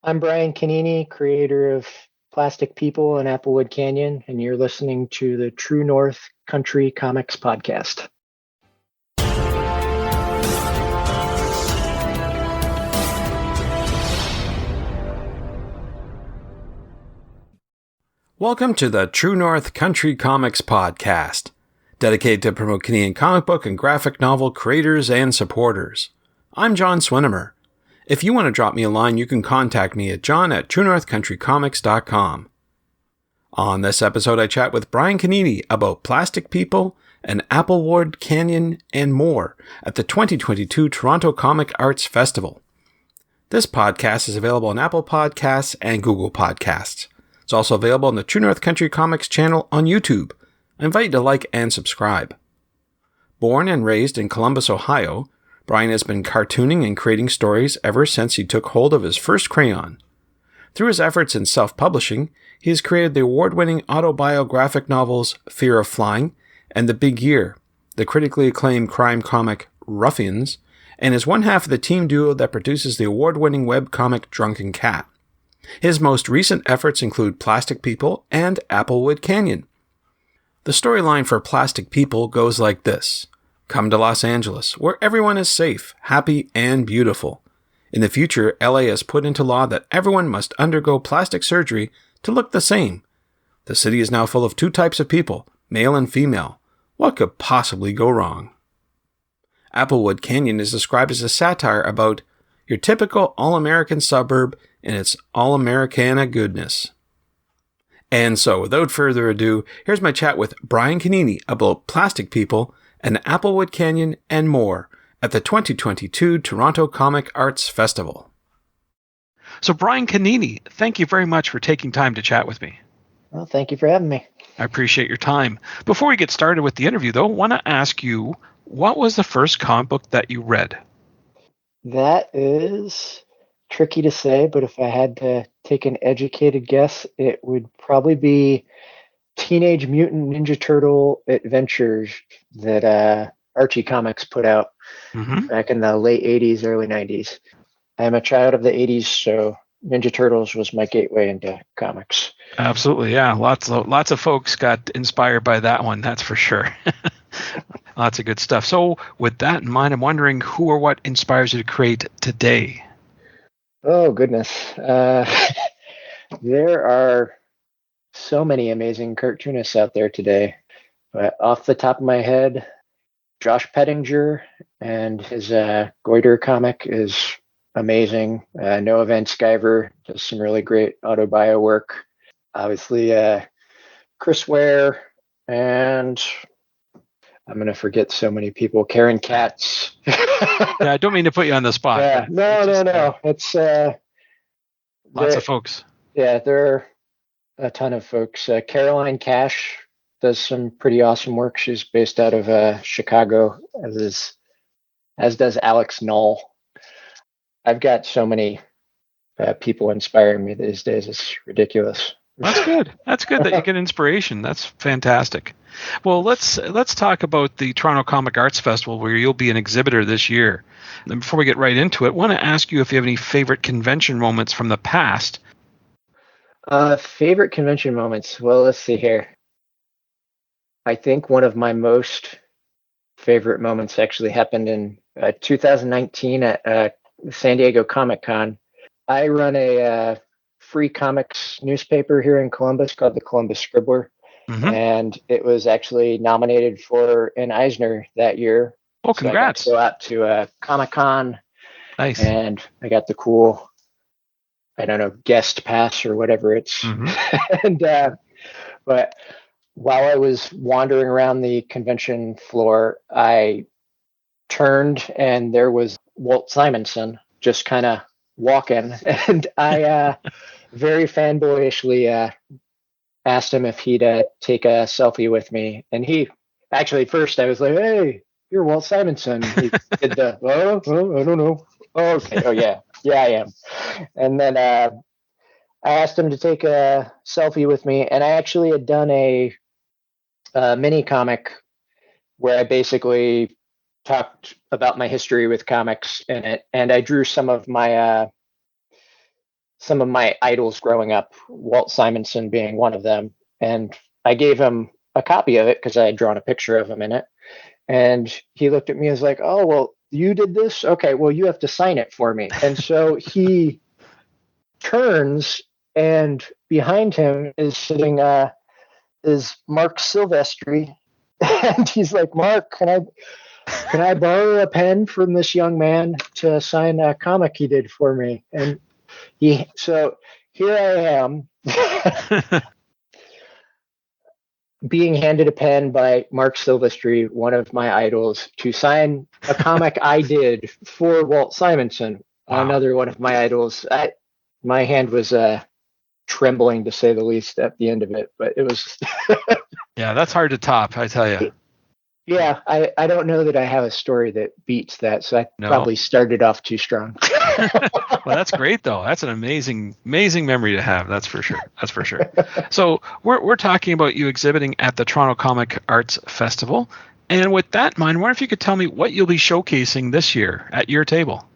I'm Brian Canini, creator of Plastic People and Applewood Canyon, and you're listening to the True North Country Comics Podcast. Welcome to the True North Country Comics Podcast, dedicated to promote Canadian comic book and graphic novel creators and supporters. I'm John Swinimer. If you want to drop me a line, you can contact me at john@truenorthcountrycomics.com. On this episode, I chat with Brian Canini about Plastic People and Applewood Canyon and more at the 2022 Toronto Comic Arts Festival. This podcast is available on Apple Podcasts and Google Podcasts. It's also available on the True North Country Comics channel on YouTube. I invite you to like and subscribe. Born and raised in Columbus, Ohio, Brian has been cartooning and creating stories ever since he took hold of his first crayon. Through his efforts in self-publishing, he has created the award-winning autobiographic novels Fear of Flying and The Big Year, the critically acclaimed crime comic Ruffians, and is one half of the team duo that produces the award-winning webcomic Drunken Cat. His most recent efforts include Plastic People and Applewood Canyon. The storyline for Plastic People goes like this. Come to Los Angeles, where everyone is safe, happy, and beautiful. In the future, LA has put into law that everyone must undergo plastic surgery to look the same. The city is now full of two types of people, male and female. What could possibly go wrong? Applewood Canyon is described as a satire about your typical all-American suburb and its all-Americana goodness. And so, without further ado, here's my chat with Brian Canini about Plastic People and Applewood Canyon and more at the 2022 Toronto Comic Arts Festival. So, Brian Canini, thank you very much for taking time to chat with me. Well, thank you for having me. I appreciate your time. Before we get started with the interview, though, I want to ask you, what was the first comic book that you read? That is tricky to say, but if I had to take an educated guess, it would probably be Teenage Mutant Ninja Turtle Adventures that Archie Comics put out back in the late 80s, early 90s. I'm a child of the 80s, so Ninja Turtles was my gateway into comics. Absolutely, yeah. Lots of folks got inspired by that one, that's for sure. Lots of good stuff. So with that in mind, I'm wondering who or what inspires you to create today? Oh, goodness. There are so many amazing cartoonists out there today. But off the top of my head, Josh Pettinger and his Goiter comic is amazing. Noah Van Sciver does some really great autobio work. Obviously, Chris Ware, and I'm going to forget so many people. Karen Katz. Yeah, I don't mean to put you on the spot. Yeah, no. It's lots of folks. Yeah, there are a ton of folks. Caroline Cash does some pretty awesome work. She's based out of Chicago, as does Alex Knoll. I've got so many people inspiring me these days. It's ridiculous. That's good. That's good that you get inspiration. That's fantastic. Well, let's talk about the Toronto Comic Arts Festival, where you'll be an exhibitor this year. And before we get right into it, I want to ask you if you have any favorite convention moments from the past. Favorite convention moments? Well, let's see here. I think one of my most favorite moments actually happened in 2019 at San Diego Comic-Con. I run a free comics newspaper here in Columbus called the Columbus Scribbler. And it was actually nominated for an Eisner that year. Oh, congrats. So I got to go out to Comic-Con. Nice. And I got the cool, I don't know, guest pass or whatever it's. And but while I was wandering around the convention floor, I turned and there was Walt Simonson just kind of walking. And I very fanboyishly asked him if he'd take a selfie with me. And he actually, first I was like, "Hey, you're Walt Simonson." He did the, I don't know. Oh, okay. Oh, yeah, I am. And then I asked him to take a selfie with me. And I actually had done a mini comic where I basically talked about my history with comics in it. And I drew some of my some of my idols growing up, Walt Simonson being one of them. And I gave him a copy of it because I had drawn a picture of him in it. And he looked at me and was like, "Oh, well, you did this? Okay, well, you have to sign it for me." And so he turns, and behind him is sitting is Mark Silvestri. And he's like, "Mark, can I borrow a pen from this young man to sign a comic he did for me?" And so here I am being handed a pen by Mark Silvestri, one of my idols, to sign a comic I did for Walt Simonson, Wow. another one of my idols. My hand was trembling, to say the least, at the end of it, but it was. Yeah, that's hard to top, I tell you. Yeah, I don't know that I have a story that beats that, so I probably started off too strong. Well, that's great, though. That's an amazing memory to have. That's for sure. So we're talking about you exhibiting at the Toronto Comic Arts Festival. And with that in mind, I wonder if you could tell me what you'll be showcasing this year at your table.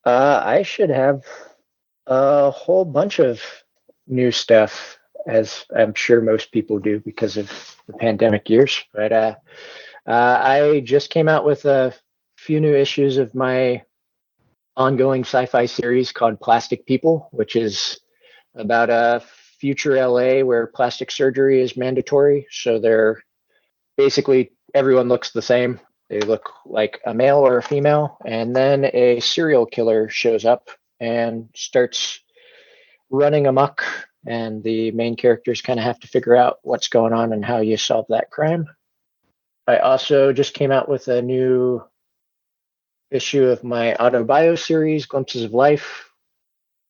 I should have a whole bunch of new stuff, as I'm sure most people do because of the pandemic years. But I just came out with a few new issues of my ongoing sci-fi series called Plastic People, which is about a future LA where plastic surgery is mandatory. So they're basically everyone looks the same. They look like a male or a female, and then a serial killer shows up and starts running amok, and the main characters kind of have to figure out what's going on and how you solve that crime. I also just came out with a new issue of my autobio series, Glimpses of Life.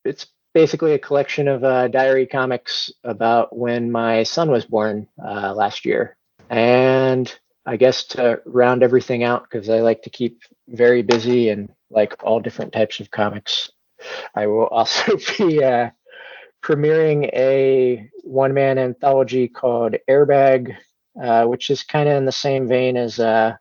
It's basically a collection of diary comics about when my son was born last year. And I guess to round everything out, because I like to keep very busy and like all different types of comics, I will also be premiering a one-man anthology called Airbag, which is kind of in the same vein as Noah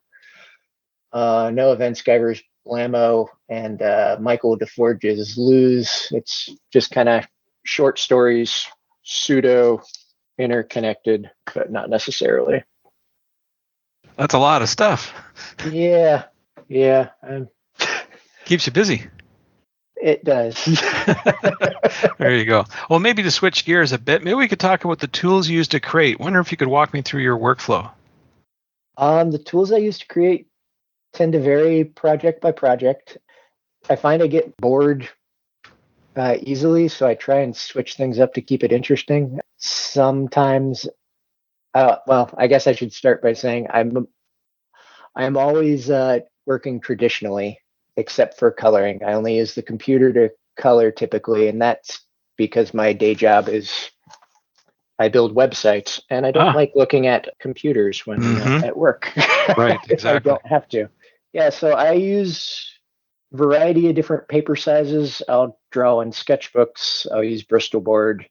Van Sciver's Blammo and Michael DeForge's Lose. It's just kind of short stories, pseudo interconnected, but not necessarily. That's a lot of stuff. Yeah. Keeps you busy. It does. There you go. Well, maybe to switch gears a bit, maybe we could talk about the tools you use to create. Wonder if you could walk me through your workflow. The tools I use to create tend to vary project by project. I find I get bored easily, so I try and switch things up to keep it interesting. Sometimes, I guess I should start by saying I'm always working traditionally, except for coloring. I only use the computer to color typically, and that's because my day job is I build websites, and I don't like looking at computers when I'm at work. Right, exactly. I don't have to. Yeah, so I use a variety of different paper sizes. I'll draw in sketchbooks. I'll use Bristol board.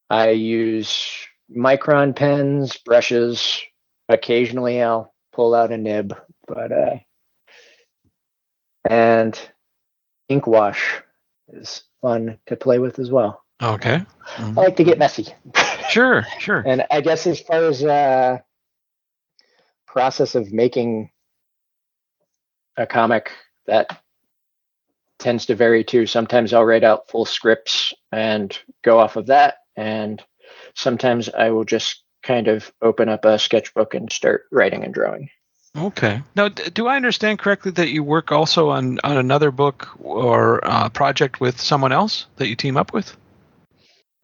I use micron pens, brushes. Occasionally, I'll pull out a nib, but and ink wash is fun to play with as well. Okay. I like to get messy. Sure. And I guess as far as process of making a comic, that tends to vary too. Sometimes I'll write out full scripts and go off of that, and sometimes I will just kind of open up a sketchbook and start writing and drawing. Okay. Now, do I understand correctly that you work also on another book or project with someone else that you team up with?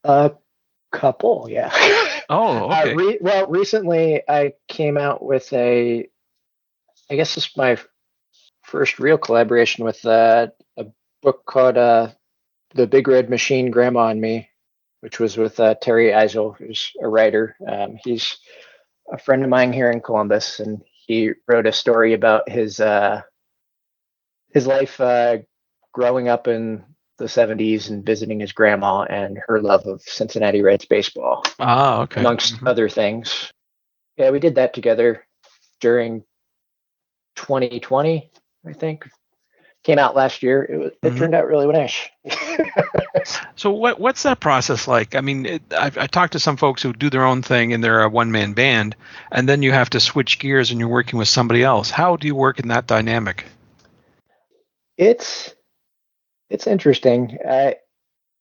A couple, yeah. Oh, okay. Recently I came out with I guess this is my first real collaboration with a book called The Big Red Machine, Grandma and Me, which was with Terry Eisel, who's a writer. He's a friend of mine here in Columbus, and he wrote a story about his life growing up in the 70s and visiting his grandma and her love of Cincinnati Reds baseball. Okay. Amongst other things. Yeah, we did that together during 2020, I think. came out last year. It turned out really nice. So what's that process like? I mean, I talked to some folks who do their own thing and they're a one-man band, and then you have to switch gears and you're working with somebody else. How do you work in that dynamic? It's interesting.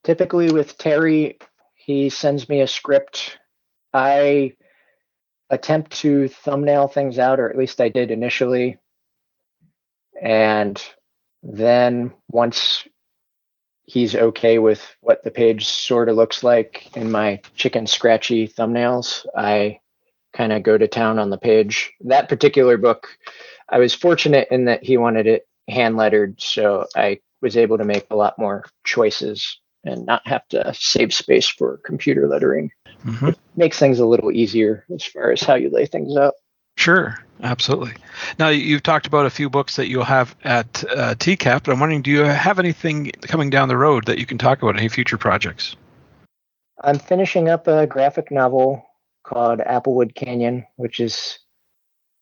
Typically with Terry, he sends me a script. I attempt to thumbnail things out, or at least I did initially. And then once he's okay with what the page sort of looks like in my chicken scratchy thumbnails, I kind of go to town on the page. That particular book, I was fortunate in that he wanted it hand lettered, so I was able to make a lot more choices and not have to save space for computer lettering. It makes things a little easier as far as how you lay things out. Sure, absolutely. Now, you've talked about a few books that you'll have at TCAP, but I'm wondering, do you have anything coming down the road that you can talk about, any future projects? I'm finishing up a graphic novel called Applewood Canyon, which is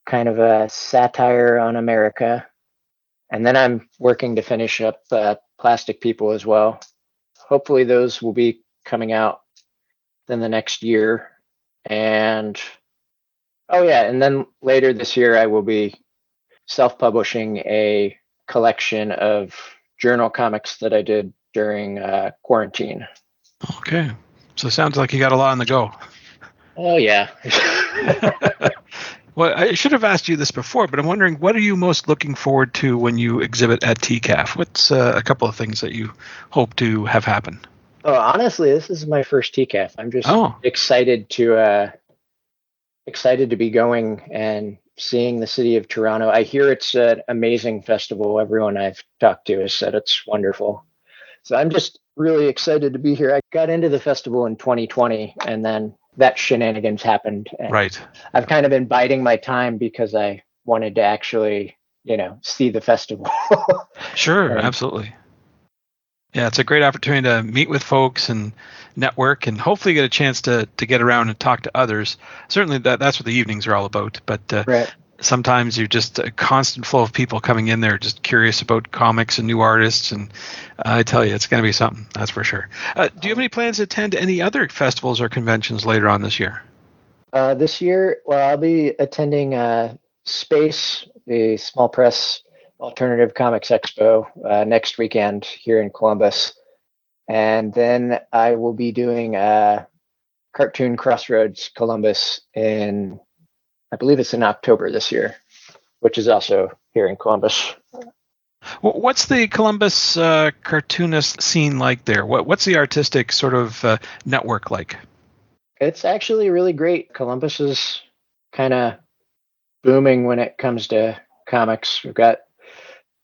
kind of a satire on America. And then I'm working to finish up Plastic People as well. Hopefully those will be coming out in the next year. And and then later this year I will be self-publishing a collection of journal comics that I did during quarantine. Okay. So it sounds like you got a lot on the go. Oh, yeah. Well, I should have asked you this before, but I'm wondering, what are you most looking forward to when you exhibit at TCAF? What's a couple of things that you hope to have happen? Oh, honestly, this is my first TCAF. I'm just excited to be going and seeing the city of Toronto. I hear it's an amazing festival. Everyone I've talked to has said it's wonderful. So I'm just really excited to be here. I got into the festival in 2020, and then that shenanigans happened. And right. I've kind of been biding my time because I wanted to actually, see the festival. Sure, absolutely. Yeah, it's a great opportunity to meet with folks and network, and hopefully get a chance to get around and talk to others. Certainly that's what the evenings are all about. But right. Sometimes you're just a constant flow of people coming in there just curious about comics and new artists. And I tell you, it's going to be something, that's for sure. Do you have any plans to attend any other festivals or conventions later on this year? This year, I'll be attending Space, the Small Press Alternative Comics Expo, next weekend here in Columbus. And then I will be doing Cartoon Crossroads Columbus I believe it's in October this year, which is also here in Columbus. What's the Columbus cartoonist scene like there? What's the artistic sort of network like? It's actually really great. Columbus is kind of booming when it comes to comics. We've got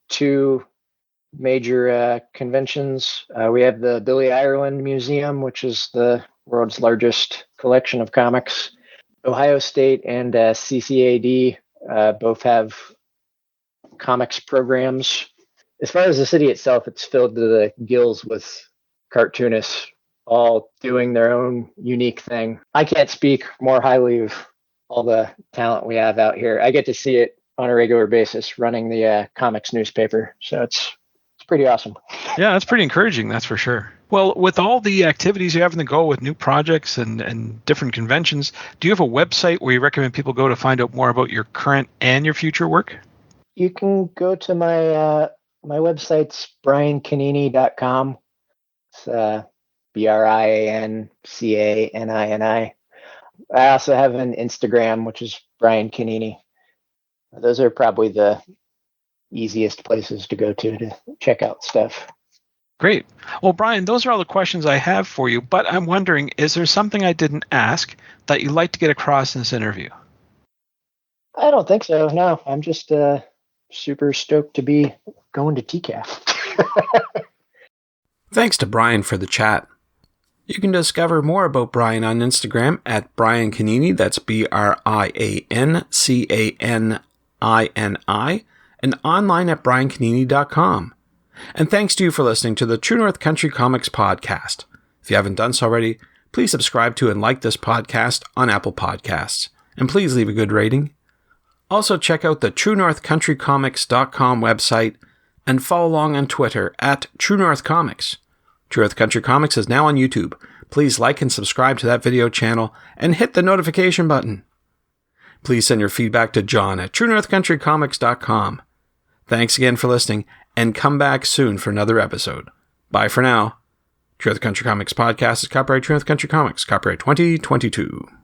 two major conventions. We have the Billy Ireland Museum, which is the world's largest collection of comics. Ohio State and CCAD both have comics programs. As far as the city itself, it's filled to the gills with cartoonists all doing their own unique thing. I can't speak more highly of all the talent we have out here. I get to see it on a regular basis running the comics newspaper. So it's pretty awesome. Yeah, that's pretty encouraging, that's for sure. Well, with all the activities you have in the go with new projects and different conventions, do you have a website where you recommend people go to find out more about your current and your future work? You can go to my website's briancanini.com. It's BrianCanini. I also have an Instagram, which is Brian Canini. Those are probably the easiest places to go to check out stuff. Great. Well, Brian, those are all the questions I have for you, but I'm wondering, is there something I didn't ask that you'd like to get across in this interview? I don't think so. No, I'm just super stoked to be going to TCAF. Thanks to Brian for the chat. You can discover more about Brian on Instagram at Brian Canini, that's BrianCanini, and online at briancanini.com. And thanks to you for listening to the True North Country Comics podcast. If you haven't done so already, please subscribe to and like this podcast on Apple Podcasts. And please leave a good rating. Also check out the TrueNorthCountryComics.com website and follow along on Twitter at True North Comics. True North Country Comics is now on YouTube. Please like and subscribe to that video channel and hit the notification button. Please send your feedback to John at TrueNorthCountryComics.com. Thanks again for listening, and come back soon for another episode. Bye for now. True North Country Comics Podcast is copyright True North Country Comics, copyright 2022.